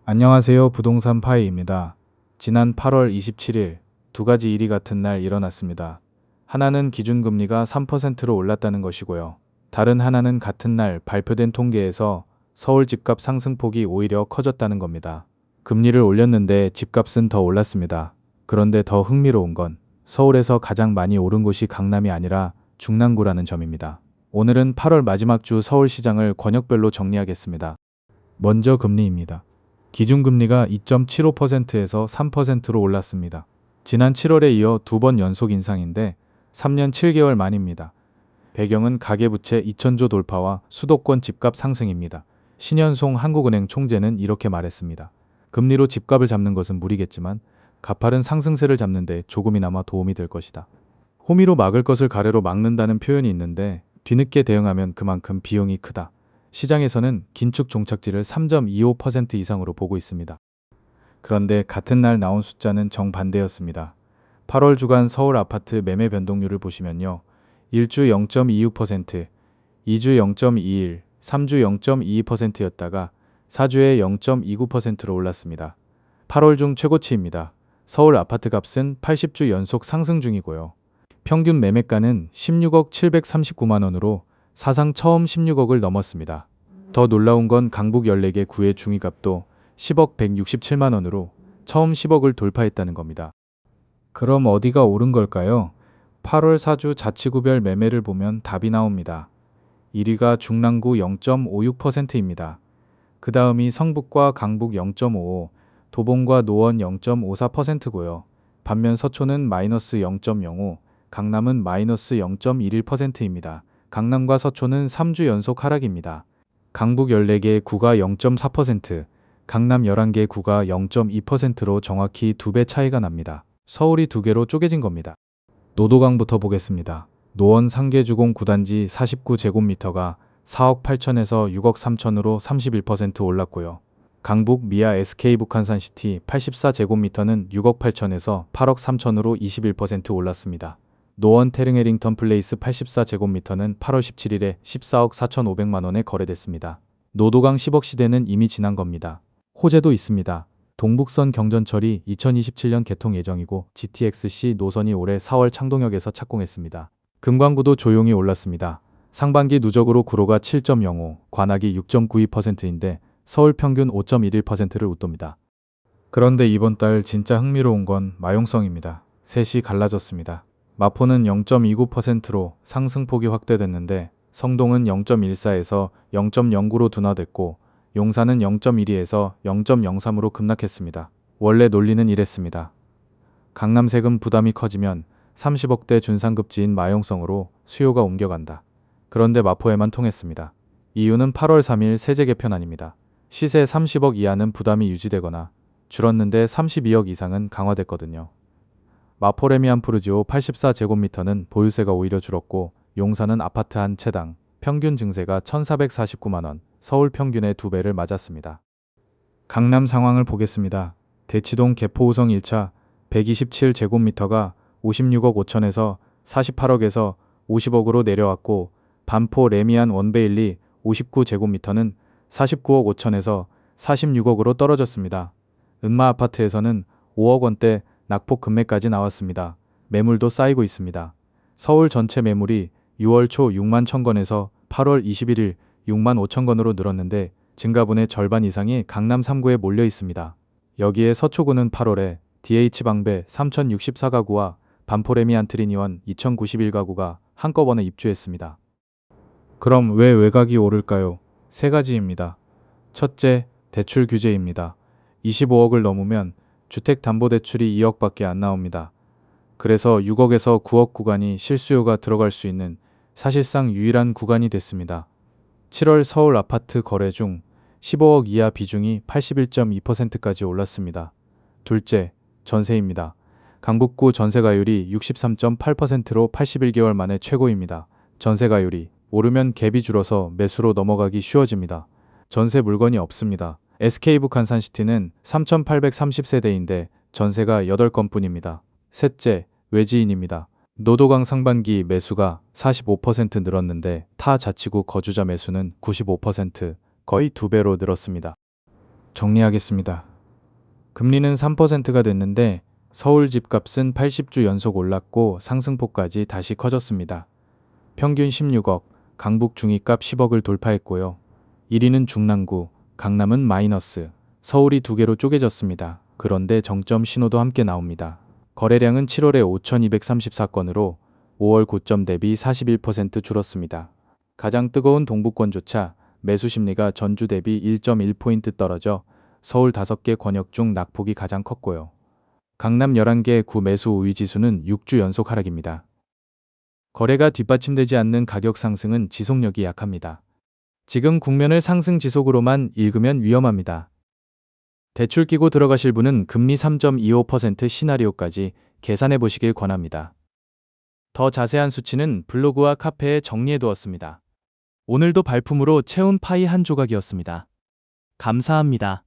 안녕하세요. 부동산 파이입니다. 지난 8월 27일 두 가지 일이 같은 날 일어났습니다. 하나는 기준금리가 3%로 올랐다는 것이고요. 다른 하나는 같은 날 발표된 통계에서 서울 집값 상승폭이 오히려 커졌다는 겁니다. 금리를 올렸는데 집값은 더 올랐습니다. 그런데 더 흥미로운 건 서울에서 가장 많이 오른 곳이 강남이 아니라 중랑구라는 점입니다. 오늘은 8월 마지막 주 서울시장을 권역별로 정리하겠습니다. 먼저 금리입니다. 기준금리가 2.75%에서 3%로 올랐습니다. 지난 7월에 이어 두 번 연속 인상인데 3년 7개월 만입니다. 배경은 가계부채 2,000조 돌파와 수도권 집값 상승입니다. 신현송 한국은행 총재는 이렇게 말했습니다. 금리로 집값을 잡는 것은 무리겠지만 가파른 상승세를 잡는 데 조금이나마 도움이 될 것이다. 호미로 막을 것을 가래로 막는다는 표현이 있는데 뒤늦게 대응하면 그만큼 비용이 크다. 시장에서는 긴축 종착지를 3.25% 이상으로 보고 있습니다. 그런데 같은 날 나온 숫자는 정반대였습니다. 8월 주간 서울 아파트 매매 변동률을 보시면요. 1주 0.26%, 2주 0.21, 3주 0.22%였다가 4주에 0.29%로 올랐습니다. 8월 중 최고치입니다. 서울 아파트 값은 80주 연속 상승 중이고요. 평균 매매가는 16억 739만 원으로 사상 처음 16억을 넘었습니다. 더 놀라운 건 강북 14개 구의 중위값도 10억 167만 원으로 처음 10억을 돌파했다는 겁니다. 그럼 어디가 오른 걸까요? 8월 4주 자치구별 매매를 보면 답이 나옵니다. 1위가 중랑구 0.56%입니다. 그 다음이 성북과 강북 0.55, 도봉과 노원 0.54%고요. 반면 서초는 마이너스 0.05, 강남은 마이너스 0.11%입니다. 강남과 서초는 3주 연속 하락입니다. 강북 14개 구가 0.4%, 강남 11개 구가 0.2%로 정확히 2배 차이가 납니다. 서울이 2개로 쪼개진 겁니다. 노도강부터 보겠습니다. 노원 상계주공 9단지 49제곱미터가 4억 8천에서 6억 3천으로 31% 올랐고요. 강북 미아 SK 북한산시티 84제곱미터는 6억 8천에서 8억 3천으로 21% 올랐습니다. 노원 테릉해링턴 플레이스 84제곱미터는 8월 17일에 14억 4,500만 원에 거래됐습니다. 노도강 10억 시대는 이미 지난 겁니다. 호재도 있습니다. 동북선 경전철이 2027년 개통 예정이고 GTX-C 노선이 올해 4월 창동역에서 착공했습니다. 금광구도 조용히 올랐습니다. 상반기 누적으로 구로가 7.05, 관악이 6.92%인데 서울 평균 5.11%를 웃돕니다. 그런데 이번 달 진짜 흥미로운 건 마용성입니다. 셋이 갈라졌습니다. 마포는 0.29%로 상승폭이 확대됐는데 성동은 0.14에서 0.09로 둔화됐고 용산은 0.12에서 0.03으로 급락했습니다. 원래 논리는 이랬습니다. 강남 세금 부담이 커지면 30억대 준상급지인 마용성으로 수요가 옮겨간다. 그런데 마포에만 통했습니다. 이유는 8월 3일 세제 개편안입니다. 시세 30억 이하는 부담이 유지되거나 줄었는데 32억 이상은 강화됐거든요. 마포 레미안 푸르지오 84제곱미터는 보유세가 오히려 줄었고 용산은 아파트 한 채당 평균 증세가 1,449만원, 서울 평균의 2배를 맞았습니다. 강남 상황을 보겠습니다. 대치동 개포우성 1차 127제곱미터가 56억 5천에서 48억에서 50억으로 내려왔고 반포 레미안 원베일리 59제곱미터는 49억 5천에서 46억으로 떨어졌습니다. 은마 아파트에서는 5억 원대 낙폭 금매까지 나왔습니다. 매물도 쌓이고 있습니다. 서울 전체 매물이 6월 초 6만 1,000건에서 8월 21일 6만 5천 건으로 늘었는데 증가분의 절반 이상이 강남 3구에 몰려 있습니다. 여기에 서초구는 8월에 DH방배 3,064가구와 반포레미안 트리니원 2,091가구가 한꺼번에 입주했습니다. 그럼 왜 외곽이 오를까요? 세 가지입니다. 첫째, 대출 규제입니다. 25억을 넘으면 주택담보대출이 2억밖에 안 나옵니다. 그래서 6억에서 9억 구간이 실수요가 들어갈 수 있는 사실상 유일한 구간이 됐습니다. 7월 서울 아파트 거래 중 15억 이하 비중이 81.2%까지 올랐습니다. 둘째, 전세입니다. 강북구 전세가율이 63.8%로 81개월 만에 최고입니다. 전세가율이 오르면 갭이 줄어서 매수로 넘어가기 쉬워집니다. 전세 물건이 없습니다. SK 북한산시티는 3,830세대인데 전세가 8건뿐입니다. 셋째, 외지인입니다. 노도강 상반기 매수가 45% 늘었는데 타 자치구 거주자 매수는 95%, 거의 2배로 늘었습니다. 정리하겠습니다. 금리는 3%가 됐는데 서울 집값은 80주 연속 올랐고 상승폭까지 다시 커졌습니다. 평균 16억, 강북 중위값 10억을 돌파했고요. 1위는 중랑구, 강남은 마이너스, 서울이 2개로 쪼개졌습니다. 그런데 정점 신호도 함께 나옵니다. 거래량은 7월에 5,234건으로 5월 고점 대비 41% 줄었습니다. 가장 뜨거운 동부권조차 매수 심리가 전주 대비 1.1포인트 떨어져 서울 5개 권역 중 낙폭이 가장 컸고요. 강남 11개 구 매수 우위 지수는 6주 연속 하락입니다. 거래가 뒷받침되지 않는 가격 상승은 지속력이 약합니다. 지금 국면을 상승 지속으로만 읽으면 위험합니다. 대출 끼고 들어가실 분은 금리 3.25% 시나리오까지 계산해 보시길 권합니다. 더 자세한 수치는 블로그와 카페에 정리해 두었습니다. 오늘도 발품으로 채운 파이 한 조각이었습니다. 감사합니다.